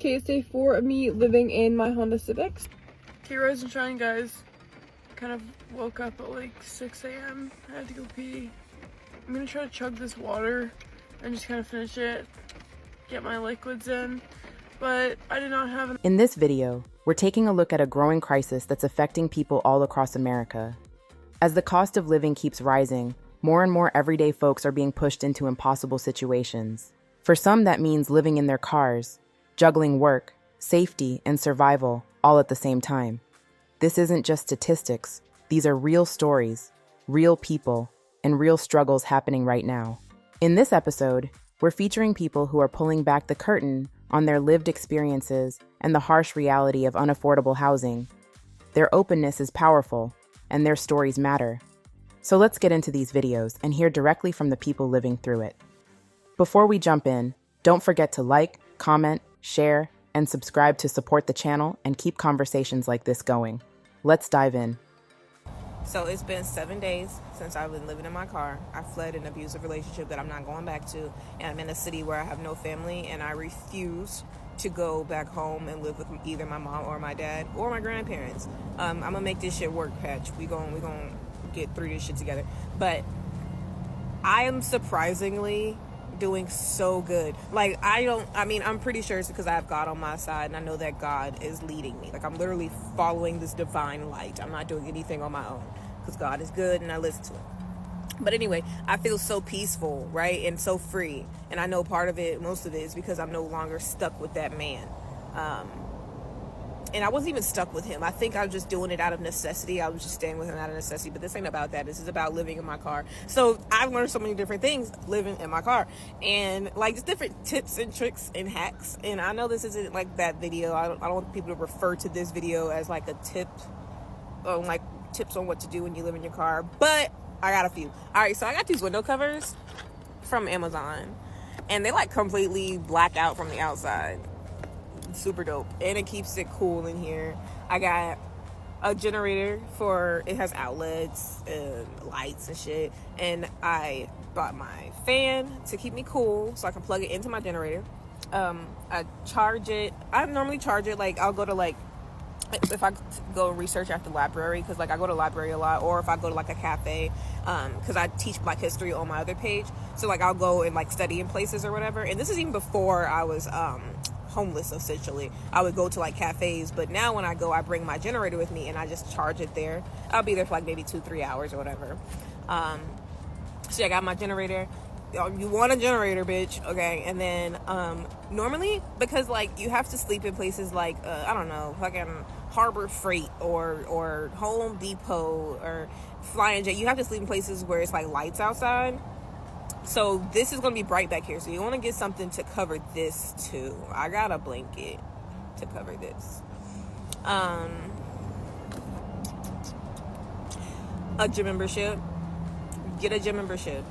Okay, it's day 4 of me living in my Honda Civics. Okay, rise and shine, guys. Kind of woke up at like 6 a.m. I had to go pee. I'm gonna try to chug this water and just kind of finish it, get my liquids in, but I did not have In this video, we're taking a look at a growing crisis that's affecting people all across America. As the cost of living keeps rising, more and more everyday folks are being pushed into impossible situations. For some, that means living in their cars, juggling work, safety, and survival all at the same time. This isn't just statistics. These are real stories, real people, and real struggles happening right now. In this episode, we're featuring people who are pulling back the curtain on their lived experiences and the harsh reality of unaffordable housing. Their openness is powerful, and their stories matter. So let's get into these videos and hear directly from the people living through it. Before we jump in, don't forget to like, comment, share, and subscribe to support the channel and keep conversations like this going. Let's dive in. So it's been 7 days since I've been living in my car. I fled an abusive relationship that I'm not going back to, and I'm in a city where I have no family, and I refuse to go back home and live with either my mom or my dad or my grandparents. I'm gonna make this shit work, Patch. We gonna get through this shit together. But I am surprisingly doing so good. Like, I'm pretty sure it's because I have God on my side, and I know that God is leading me. Like, I'm literally following this divine light. I'm not doing anything on my own because God is good and I listen to him. But anyway, I feel so peaceful, right? And so free. And I know most of it is because I'm no longer stuck with that man. And I wasn't even stuck with him. I think I was just doing it out of necessity. I was just staying with him out of necessity. But this ain't about that. This is about living in my car. So I've learned so many different things living in my car. And like just different tips and tricks and hacks. And I know this isn't like that video. I don't want people to refer to this video as like a tip. Like tips on what to do when you live in your car. But I got a few. All right, so I got these window covers from Amazon. And they like completely black out from the outside. Super dope, and it keeps it cool in here. I got a generator it has outlets and lights and shit, and I bought my fan to keep me cool so I can plug it into my generator. I charge it. I normally charge it like I'll go to like if I go research at the library, because like I go to the library a lot, or if I go to like a cafe, because I teach Black history on my other page, so like I'll go and like study in places or whatever. And this is even before I was homeless, essentially. I would go to like cafes, but now when I go, I bring my generator with me and I just charge it there. I'll be there for like maybe 2-3 hours or whatever. So yeah, I got my generator. You want a generator, bitch, okay? And then normally, because like you have to sleep in places like I don't know, fucking Harbor Freight or Home Depot or Flying J, you have to sleep in places where it's like lights outside. So this is going to be bright back here. So you want to get something to cover this too. I got a blanket to cover this. A gym membership. Get a gym membership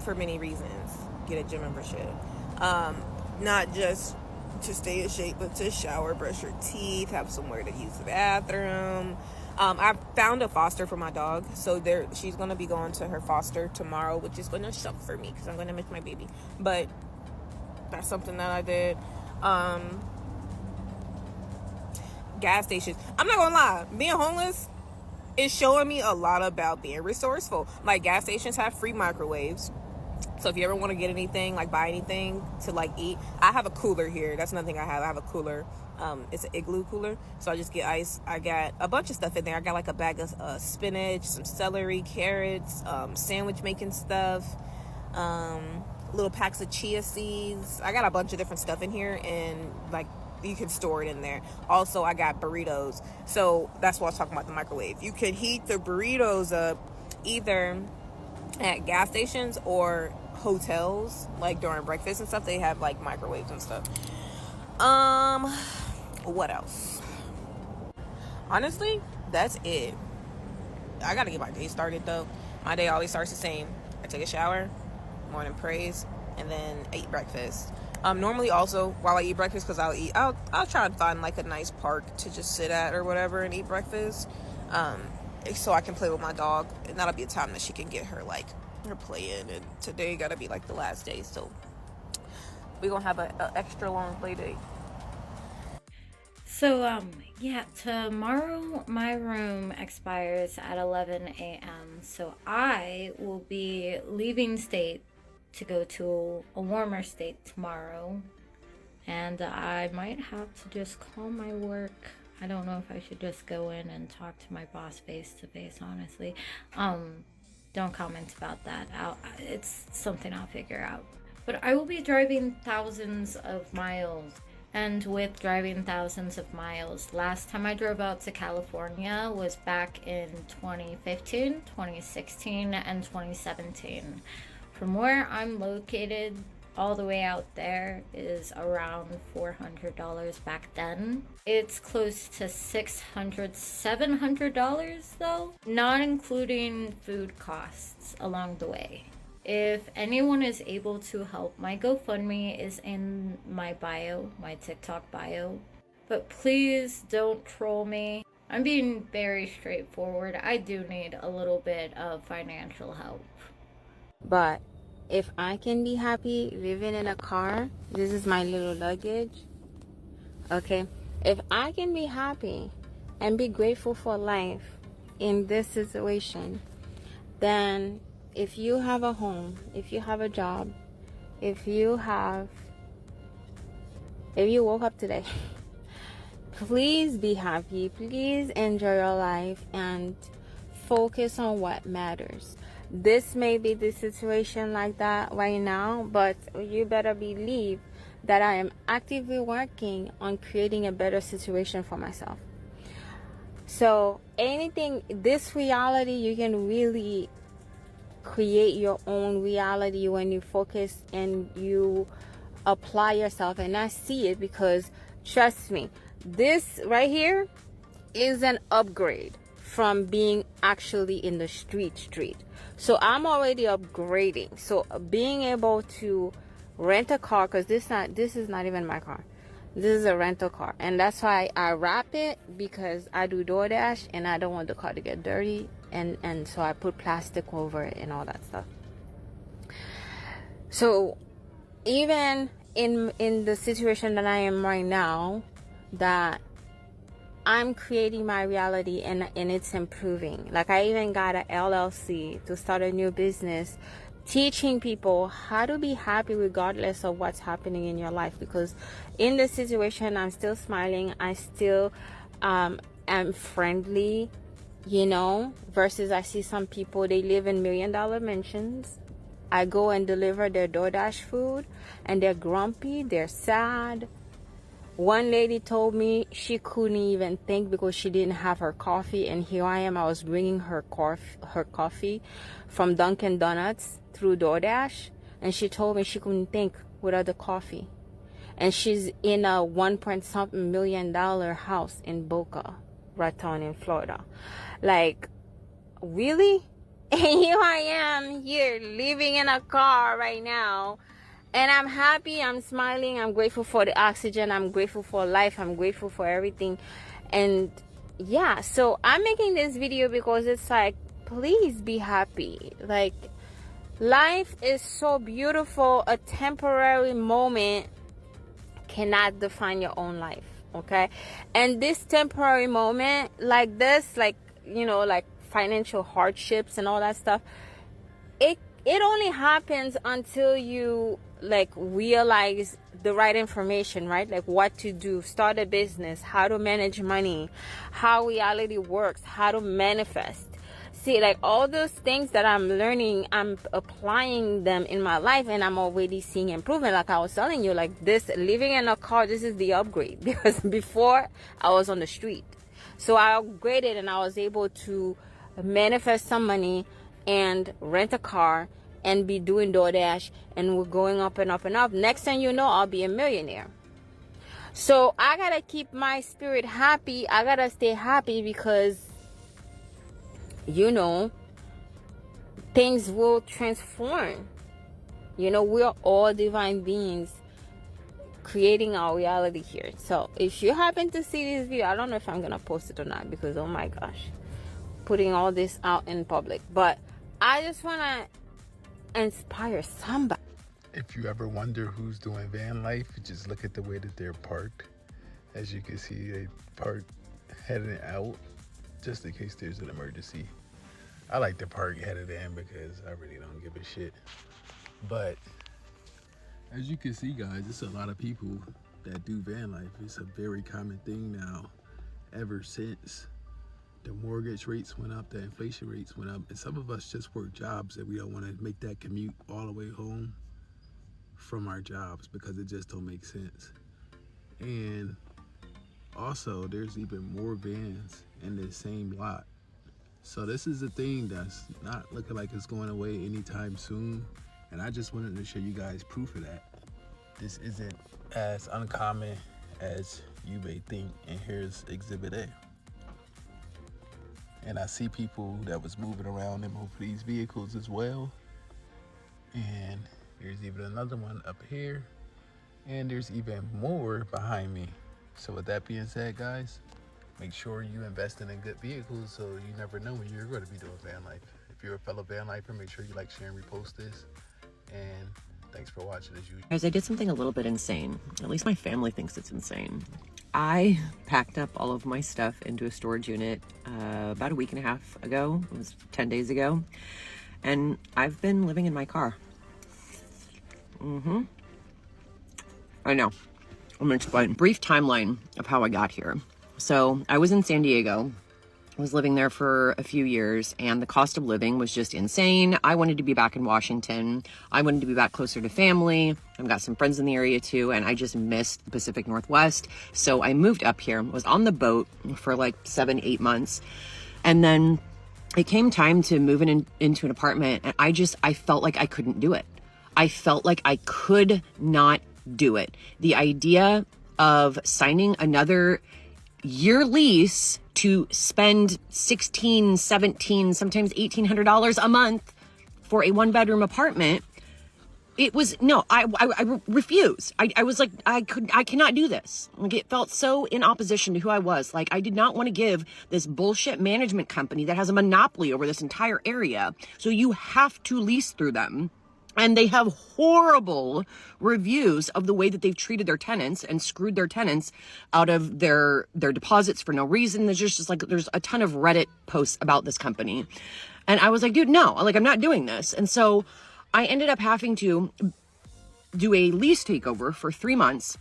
for many reasons. Get a gym membership. Not just to stay in shape, but to shower, brush your teeth, have somewhere to use the bathroom. I found a foster for my dog, so she's going to be going to her foster tomorrow, which is going to suck for me because I'm going to miss my baby. But that's something that I did. Gas stations. I'm not going to lie. Being homeless is showing me a lot about being resourceful. Like, gas stations have free microwaves. So if you ever want to get anything, like buy anything to like eat, I have a cooler here. That's another thing I have. I have a cooler. It's an igloo cooler. So I just get ice. I got a bunch of stuff in there. I got like a bag of spinach, some celery, carrots, sandwich making stuff, little packs of chia seeds. I got a bunch of different stuff in here, and like you can store it in there. Also, I got burritos. So that's what I was talking about, the microwave. You can heat the burritos up either at gas stations or hotels, like during breakfast and stuff. They have like microwaves and stuff. What else? Honestly, that's it. I gotta get my day started though. My day always starts the same. I take a shower, morning praise, and then I eat breakfast. Normally also while I eat breakfast, because I'll try and find like a nice park to just sit at or whatever and eat breakfast. So I can play with my dog, and that'll be a time that she can get her play in. And today gotta be like the last day, so we're gonna have an extra long play day. So, yeah, tomorrow my room expires at 11 a.m. So I will be leaving state to go to a warmer state tomorrow. And I might have to just call my work. I don't know if I should just go in and talk to my boss face to face, honestly. Don't comment about that. It's something I'll figure out. But I will be driving thousands of miles. And with driving thousands of miles, last time I drove out to California was back in 2015, 2016, and 2017. From where I'm located, all the way out there is around $400 back then. It's close to $600, $700 though, not including food costs along the way. If anyone is able to help, my GoFundMe is in my bio, my TikTok bio. But please don't troll me. I'm being very straightforward. I do need a little bit of financial help. But if I can be happy living in a car, this is my little luggage. Okay? If I can be happy and be grateful for life in this situation, then if you have a home, if you have a job, if you woke up today, please be happy. Please enjoy your life and focus on what matters. This may be the situation like that right now, but you better believe that I am actively working on creating a better situation for myself. So this reality, you can really create your own reality when you focus and you apply yourself. And I see it because, trust me, this right here is an upgrade from being actually in the street. So I'm already upgrading. So being able to rent a car, because this is not even my car. This is a rental car. And that's why I wrap it, because I do DoorDash and I don't want the car to get dirty. And so I put plastic over it and all that stuff. So even in the situation that I am right now, that I'm creating my reality and it's improving. Like, I even got an LLC to start a new business, teaching people how to be happy regardless of what's happening in your life. Because in this situation, I'm still smiling. I still am friendly, versus I see some people, they live in $1 million mansions. I go and deliver their DoorDash food and they're grumpy, they're sad. One lady told me she couldn't even think because she didn't have her coffee, and here I am, I was bringing her coffee from Dunkin' Donuts through DoorDash, and she told me she couldn't think without the coffee. And she's in a $1.something million house in Boca Raton in Florida. Like, really? And here I am here living in a car right now, and I'm happy, I'm smiling, I'm grateful for the oxygen, I'm grateful for life, I'm grateful for everything. And yeah, so I'm making this video because it's like, please be happy. Like, life is so beautiful. A temporary moment cannot define your own life, okay? And this temporary moment, like this, like financial hardships and all that stuff, it only happens until you realize the right information, right? Like what to do, start a business, how to manage money, how reality works, how to manifest. See, like all those things that I'm learning, I'm applying them in my life, and I'm already seeing improvement. Like I was telling you, like this living in a car, this is the upgrade, because before I was on the street. So I upgraded and I was able to manifest some money and rent a car and be doing DoorDash, and we're going up and up and up. Next thing you know, I'll be a millionaire. So I gotta keep my spirit happy. I gotta stay happy because things will transform. We're all divine beings creating our reality here. So if you happen to see this video, I don't know if I'm gonna post it or not, because oh my gosh, putting all this out in public, but I just want to inspire somebody. If you ever wonder who's doing van life, just look at the way that they're parked. As you can see, they parked heading out just in case there's an emergency. I like to park headed in because I really don't give a shit. But as you can see, guys, it's a lot of people that do van life. It's a very common thing now, ever since the mortgage rates went up, the inflation rates went up, and some of us just work jobs that we don't want to make that commute all the way home from our jobs because it just don't make sense. And also, there's even more vans in the same lot. So this is a thing that's not looking like it's going away anytime soon. And I just wanted to show you guys proof of that. This isn't as uncommon as you may think. And here's Exhibit A. And I see people that was moving around in both of these vehicles as well. And there's even another one up here. And there's even more behind me. So with that being said, guys, make sure you invest in good vehicles so you never know when you're going to be doing van life. If you're a fellow van lifer, make sure you like, share, and repost this. And thanks for watching as usual. Guys, I did something a little bit insane. At least my family thinks it's insane. I packed up all of my stuff into a storage unit about a week and a half ago. It was 10 days ago. And I've been living in my car. I know. I'm going to explain a brief timeline of how I got here. So I was in San Diego. I was living there for a few years, and the cost of living was just insane. I wanted to be back in Washington. I wanted to be back closer to family. I've got some friends in the area too, and I just missed the Pacific Northwest. So I moved up here, was on the boat for like 7-8 months. And then it came time to move into an apartment, and I felt like I couldn't do it. I felt like I could not do it. The idea of signing another year lease to spend $1,600, $1,700, sometimes $1,800 a month for a 1-bedroom apartment, it was, no, I refused. I was like, I cannot do this. Like, it felt so in opposition to who I was. Like, I did not want to give this bullshit management company that has a monopoly over this entire area. So you have to lease through them. And they have horrible reviews of the way that they've treated their tenants and screwed their tenants out of their deposits for no reason. There's a ton of Reddit posts about this company. And I was like, dude, no, like, I'm not doing this. And so I ended up having to do a lease takeover for 3 months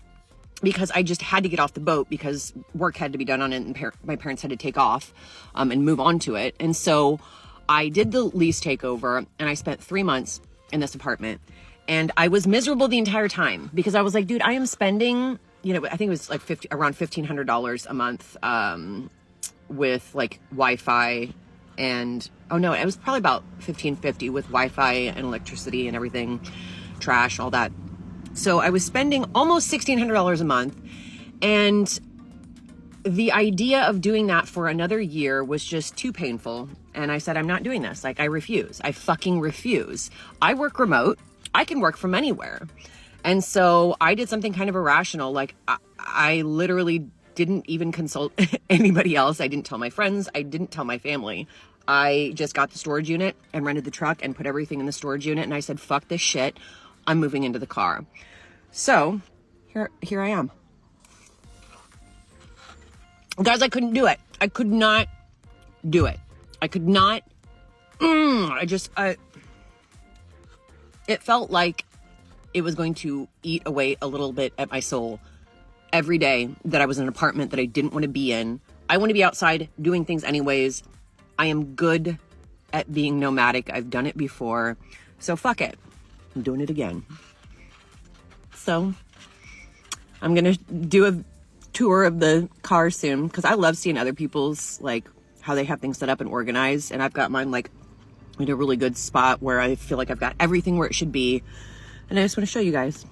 because I just had to get off the boat because work had to be done on it and my parents had to take off and move on to it. And so I did the lease takeover and I spent 3 months in this apartment, and I was miserable the entire time because I was like, dude, I am spending, I think it was like around $1,500 a month with like Wi-Fi and, oh no, it was probably about $1,550 with Wi-Fi and electricity and everything, trash, all that. So I was spending almost $1,600 a month, and the idea of doing that for another year was just too painful. And I said, I'm not doing this. Like, I refuse. I fucking refuse. I work remote. I can work from anywhere. And so I did something kind of irrational. Like, I literally didn't even consult anybody else. I didn't tell my friends. I didn't tell my family. I just got the storage unit and rented the truck and put everything in the storage unit. And I said, fuck this shit. I'm moving into the car. So here I am. Guys, I couldn't do it. I could not do it. I could not. It felt like it was going to eat away a little bit at my soul every day that I was in an apartment that I didn't want to be in. I want to be outside doing things anyways. I am good at being nomadic. I've done it before. So fuck it. I'm doing it again. So I'm going to do a tour of the car soon because I love seeing other people's, like, how they have things set up and organized, and I've got mine like in a really good spot where I feel like I've got everything where it should be. And I just want to show you guys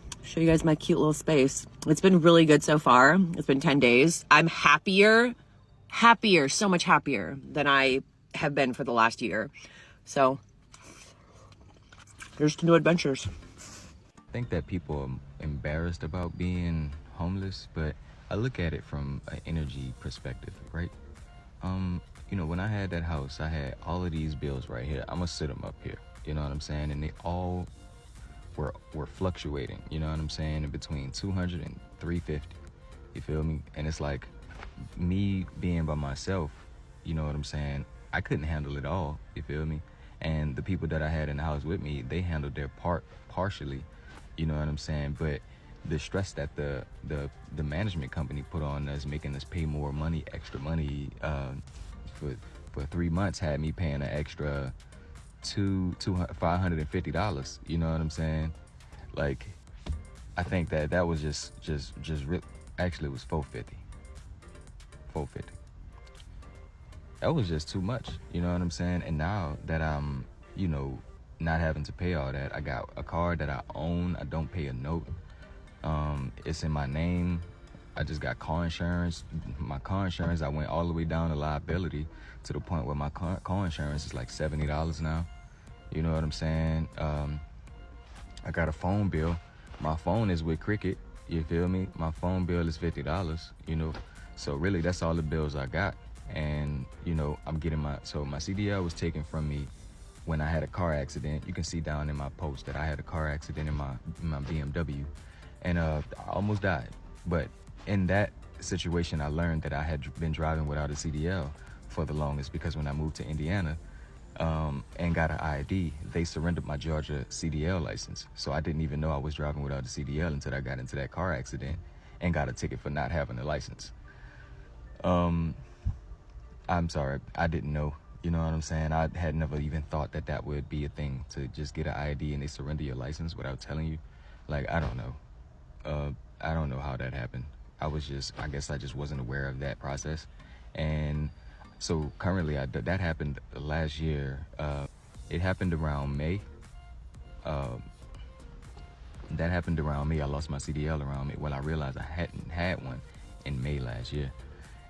my cute little space. It's been really good so far. It's been 10 days. I'm happier, so much happier than I have been for the last year. So here's to new adventures. I think that people are embarrassed about being homeless, but I look at it from an energy perspective, right? When I had that house, I had all of these bills right here. I'm gonna sit them up here, you know what I'm saying? And they all were fluctuating, you know what I'm saying, in between $200 and $350. You feel me? And it's like me being by myself, you know what I'm saying? I couldn't handle it all, you feel me? And the people that I had in the house with me, they handled their part partially, you know what I'm saying? But the stress that the management company put on us, making us pay more money, extra money, for 3 months, had me paying an extra $550. You know what I'm saying? Like, I think that was actually it was $450. That was just too much. You know what I'm saying? And now that I'm, you know, not having to pay all that, I got a car that I own. I don't pay a note. It's in my name. I just got car insurance. My car insurance, I went all the way down to liability to the point where my car insurance is like $70 now. You know what I'm saying? I got a phone bill. My phone is with Cricket. You feel me? My phone bill is $50, you know? So really, that's all the bills I got. And, you know, I'm getting my CDL was taken from me when I had a car accident. You can see down in my post that I had a car accident in my BMW, and I almost died. But in that situation, I learned that I had been driving without a CDL for the longest, because when I moved to Indiana and got an ID, they surrendered my Georgia CDL license. So I didn't even know I was driving without a CDL until I got into that car accident and got a ticket for not having a license. I'm sorry, I didn't know. You know what I'm saying? I had never even thought that that would be a thing, to just get an ID and they surrender your license without telling you. Like, I don't know. I don't know how that happened. I guess I just wasn't aware of that process. And so currently, that happened last year. It happened around May. That happened around May. I lost my CDL around May. Well, I realized I hadn't had one in May last year.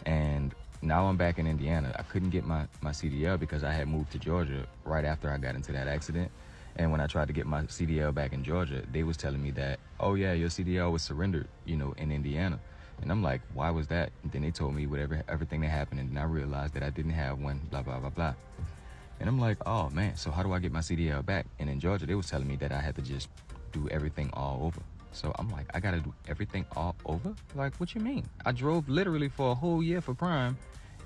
And now I'm back in Indiana. I couldn't get my CDL because I had moved to Georgia right after I got into that accident. And when I tried to get my CDL back in Georgia, they was telling me that, oh yeah, your CDL was surrendered, you know, in Indiana. And I'm like, why was that? And then they told me everything that happened, and then I realized that I didn't have one, blah, blah, blah, blah. And I'm like, oh man, so how do I get my CDL back? And in Georgia, they was telling me that I had to just do everything all over. So I'm like, I gotta do everything all over? Like, what you mean? I drove literally for a whole year for Prime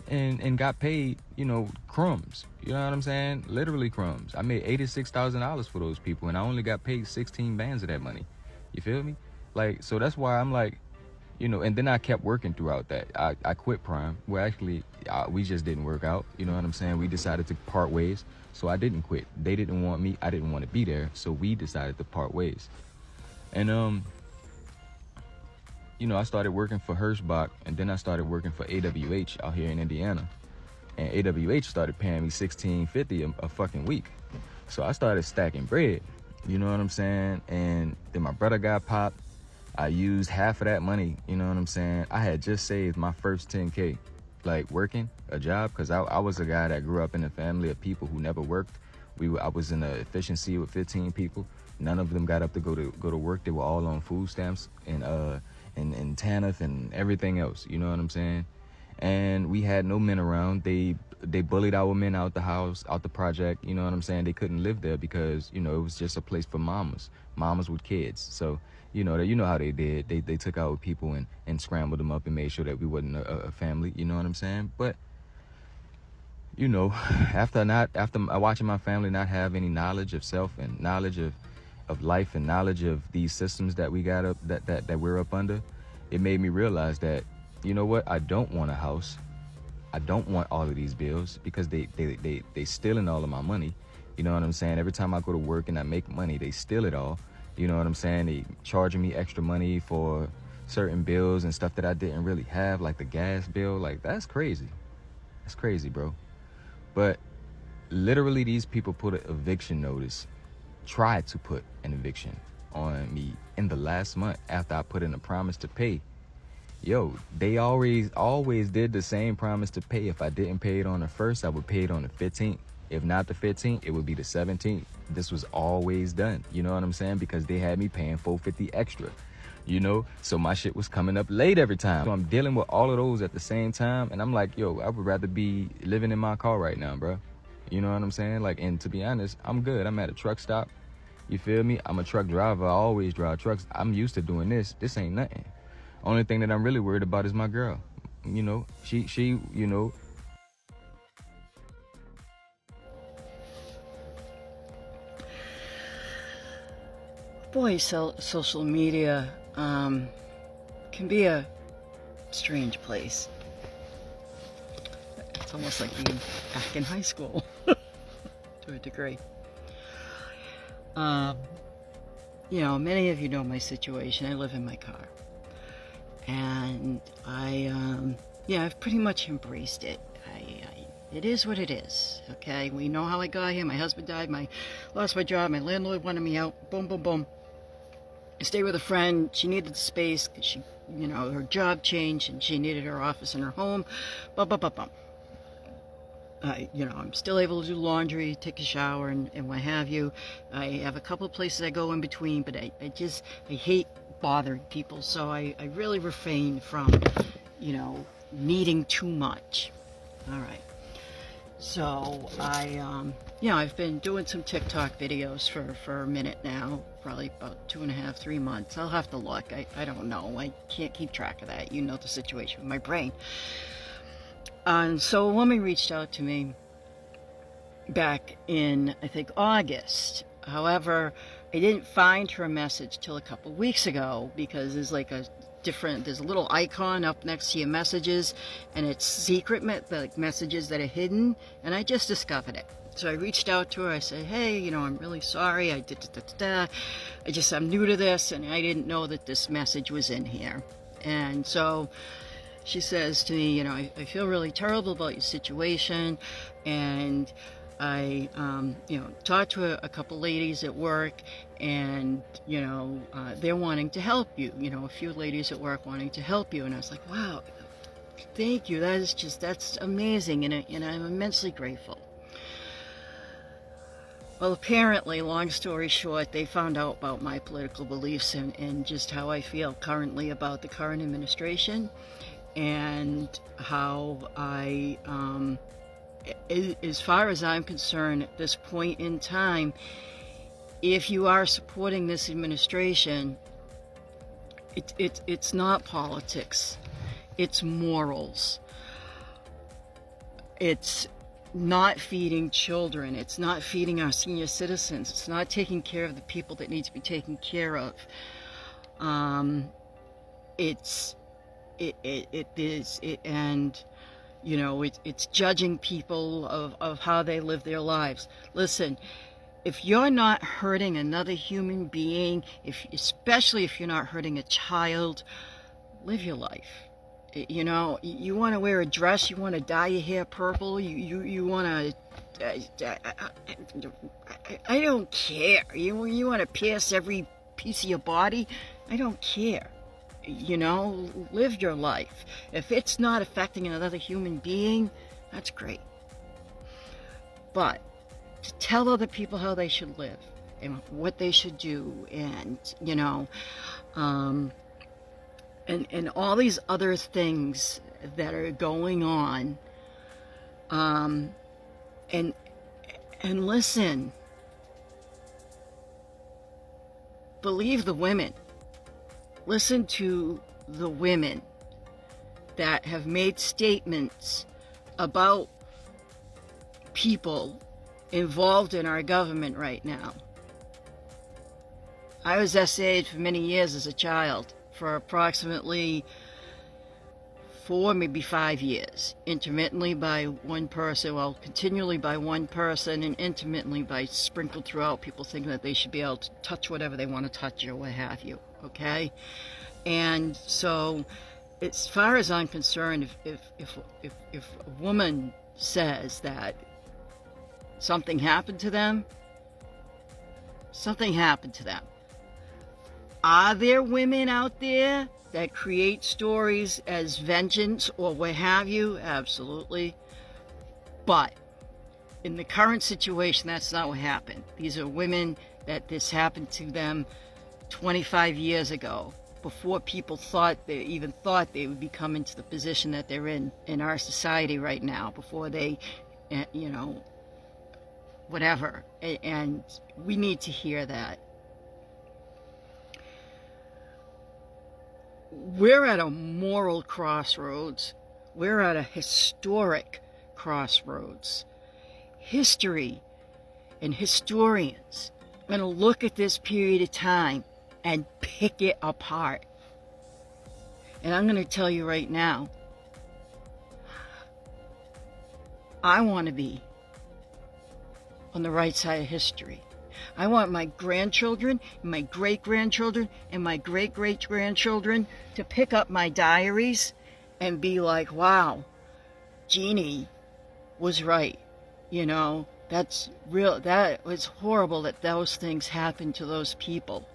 and got paid, you know, crumbs. You know what I'm saying? Literally crumbs. I made $86,000 for those people, and I only got paid 16 bands of that money. You feel me? Like, so that's why I'm like, you know, and then I kept working throughout that. I quit Prime. Well, actually, we just didn't work out. You know what I'm saying? We decided to part ways. So I didn't quit. They didn't want me. I didn't want to be there. So we decided to part ways. And, you know, I started working for Hirschbach, and then I started working for AWH out here in Indiana. And AWH started paying me $16.50 a fucking week. So I started stacking bread. You know what I'm saying? And then my brother got popped. I used half of that money, you know what I'm saying? I had just saved my first 10K, like working a job, because I was a guy that grew up in a family of people who never worked. I was in a efficiency with 15 people. None of them got up to go to work. They were all on food stamps and TANF and everything else, you know what I'm saying? And we had no men around. They bullied our men out the house, out the project, you know what I'm saying? They couldn't live there because, you know, it was just a place for mamas with kids. So, you know how they did. They took our people and scrambled them up and made sure that we wasn't a family, you know what I'm saying? But, you know, after watching my family not have any knowledge of self and knowledge of life and knowledge of these systems that we got up, that we're up under, it made me realize that, you know what, I don't want a house. I don't want all of these bills, because they stealing all of my money. You know what I'm saying? Every time I go to work and I make money, they steal it all. You know what I'm saying? They charging me extra money for certain bills and stuff that I didn't really have, like the gas bill. Like, that's crazy. That's crazy, bro. But literally, these people put an eviction notice, tried to put an eviction on me in the last month after I put in a promise to pay. Yo, they always did the same promise to pay. If I didn't pay it on the 1st, I would pay it on the 15th. If not the 15th, it would be the 17th. This was always done. You know what I'm saying? Because they had me paying $450 extra. You know? So my shit was coming up late every time. So I'm dealing with all of those at the same time. And I'm like, yo, I would rather be living in my car right now, bro. You know what I'm saying? Like, and to be honest, I'm good. I'm at a truck stop. You feel me? I'm a truck driver. I always drive trucks. I'm used to doing this. This ain't nothing. Only thing that I'm really worried about is my girl. You know, she, you know. Boy, social media can be a strange place. It's almost like being back in high school to a degree. You know, many of you know my situation. I live in my car. And I've pretty much embraced it. It is what it is, okay? We know how I got here. My husband died. Lost my job. My landlord wanted me out. Boom, boom, boom. I stayed with a friend. She needed the space because she, you know, her job changed and she needed her office in her home. Bum, bum, bum, bum. You know, I'm still able to do laundry, take a shower, and what have you. I have a couple of places I go in between, but I hate bothering people, so I really refrain from, you know, needing too much. All right. So I've been doing some TikTok videos for a minute now, probably about 2.5, 3 months. I'll have to look. I don't know. I can't keep track of that. You know the situation with my brain. And so a woman reached out to me back in, I think, August. However, I didn't find her message till a couple weeks ago because there's like there's a little icon up next to your messages and it's secret, like messages that are hidden, and I just discovered it. So I reached out to her. I said, hey, you know, I'm really sorry. I'm new to this and I didn't know that this message was in here. And so she says to me, you know, I feel really terrible about your situation, and I, talked to a couple ladies at work, and, you know, they're wanting to help you, you know, a few ladies at work wanting to help you. And I was like, wow, thank you. That's amazing, and I'm immensely grateful. Well, apparently, long story short, they found out about my political beliefs and just how I feel currently about the current administration. And how as far as I'm concerned, at this point in time, if you are supporting this administration, it's not politics, it's morals. It's not feeding children, it's not feeding our senior citizens, it's not taking care of the people that need to be taken care of. It's judging people of how they live their lives. Listen, if you're not hurting another human being, especially if you're not hurting a child, live your life. You know, you want to wear a dress, you want to dye your hair purple, you want to, I don't care. You want to pierce every piece of your body, I don't care. You know, live your life. If it's not affecting another human being, that's great. But to tell other people how they should live and what they should do, and, you know, and all these other things that are going on, and listen, believe the women. Listen to the women that have made statements about people involved in our government right now. I was SA'd for many years as a child, for approximately 4, maybe 5 years, intermittently by one person, well, continually by one person, and intermittently by sprinkled throughout, people thinking that they should be able to touch whatever they want to touch or what have you. Okay, and so, as far as I'm concerned, if a woman says that something happened to them, something happened to them. Are there women out there that create stories as vengeance or what have you? Absolutely. But in the current situation, that's not what happened. These are women that this happened to them 25 years ago, before people even thought they would be coming to the position that they're in our society right now, before they, you know, whatever. And we need to hear that. we're at a moral crossroads. We're at a historic crossroads. History and historians are going to look at this period of time and pick it apart. And I'm going to tell you right now, I want to be on the right side of history. I want my grandchildren, and my great-grandchildren, and my great-great-grandchildren to pick up my diaries and be like, wow, Jeannie was right. You know, that's real. That was horrible that those things happened to those people,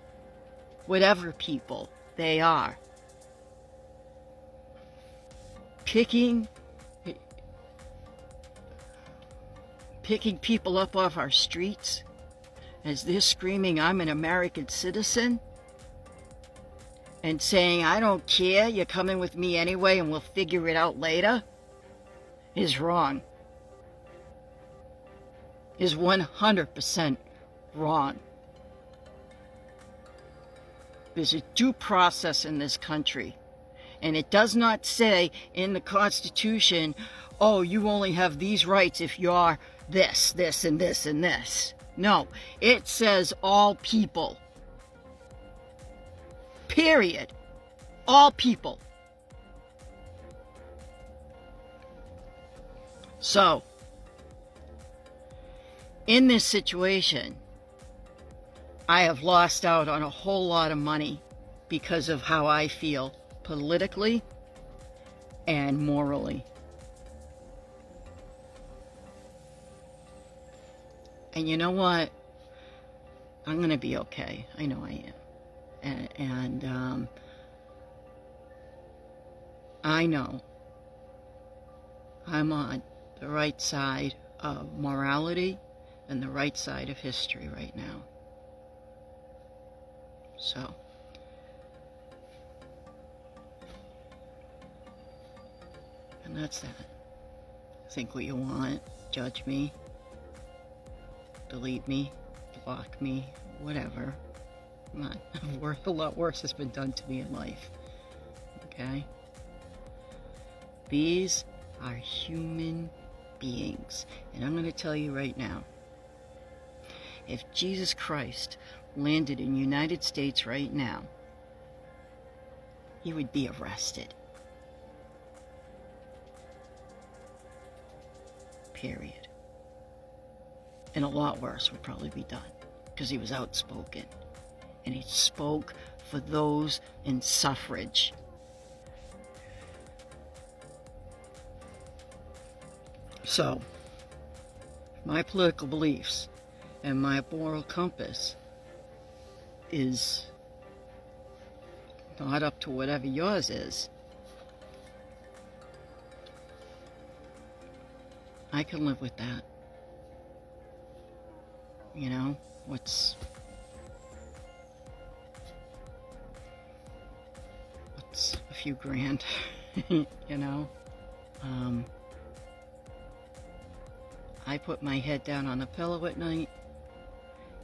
whatever people they are. Picking people up off our streets as they're screaming, I'm an American citizen, and saying, I don't care, you're coming with me anyway and we'll figure it out later, is wrong. Is 100% wrong. There's a due process in this country, and it does not say in the Constitution, oh, you only have these rights if you're this, this, and this, and this. No, it says all people. Period. All people. So, in this situation, I have lost out on a whole lot of money because of how I feel politically and morally. And you know what? I'm going to be okay. I know I am. And I know I'm on the right side of morality and the right side of history right now. So, and that's that. Think what you want, judge me, delete me, block me, whatever. Come on, a lot worse has been done to me in life. Okay? These are human beings. And I'm going to tell you right now, if Jesus Christ landed in the United States right now, he would be arrested. Period. And a lot worse would probably be done, because he was outspoken. And he spoke for those in suffrage. So, my political beliefs and my moral compass is not up to whatever yours is. I can live with that. You know, what's a few grand, you know? I put my head down on the pillow at night,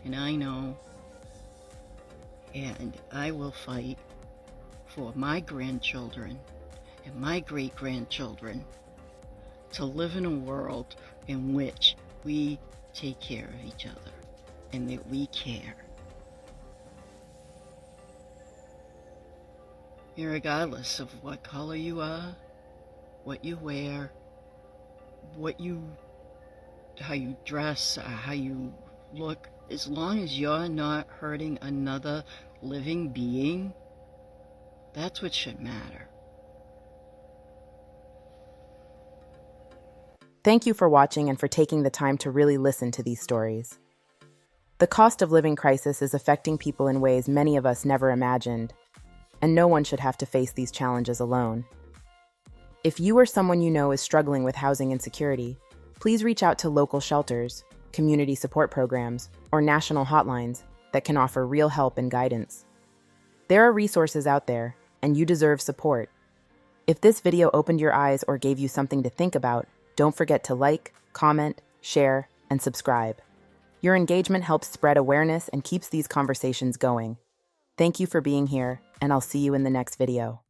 and I know, and I will fight for my grandchildren and my great-grandchildren to live in a world in which we take care of each other and that we care. Regardless of what color you are, what you wear, how you dress, how you look, as long as you're not hurting another living being, that's what should matter. Thank you for watching and for taking the time to really listen to these stories. The cost of living crisis is affecting people in ways many of us never imagined, and no one should have to face these challenges alone. If you or someone you know is struggling with housing insecurity, please reach out to local shelters, community support programs, or national hotlines that can offer real help and guidance. There are resources out there, and you deserve support. If this video opened your eyes or gave you something to think about, don't forget to like, comment, share, and subscribe. Your engagement helps spread awareness and keeps these conversations going. Thank you for being here, and I'll see you in the next video.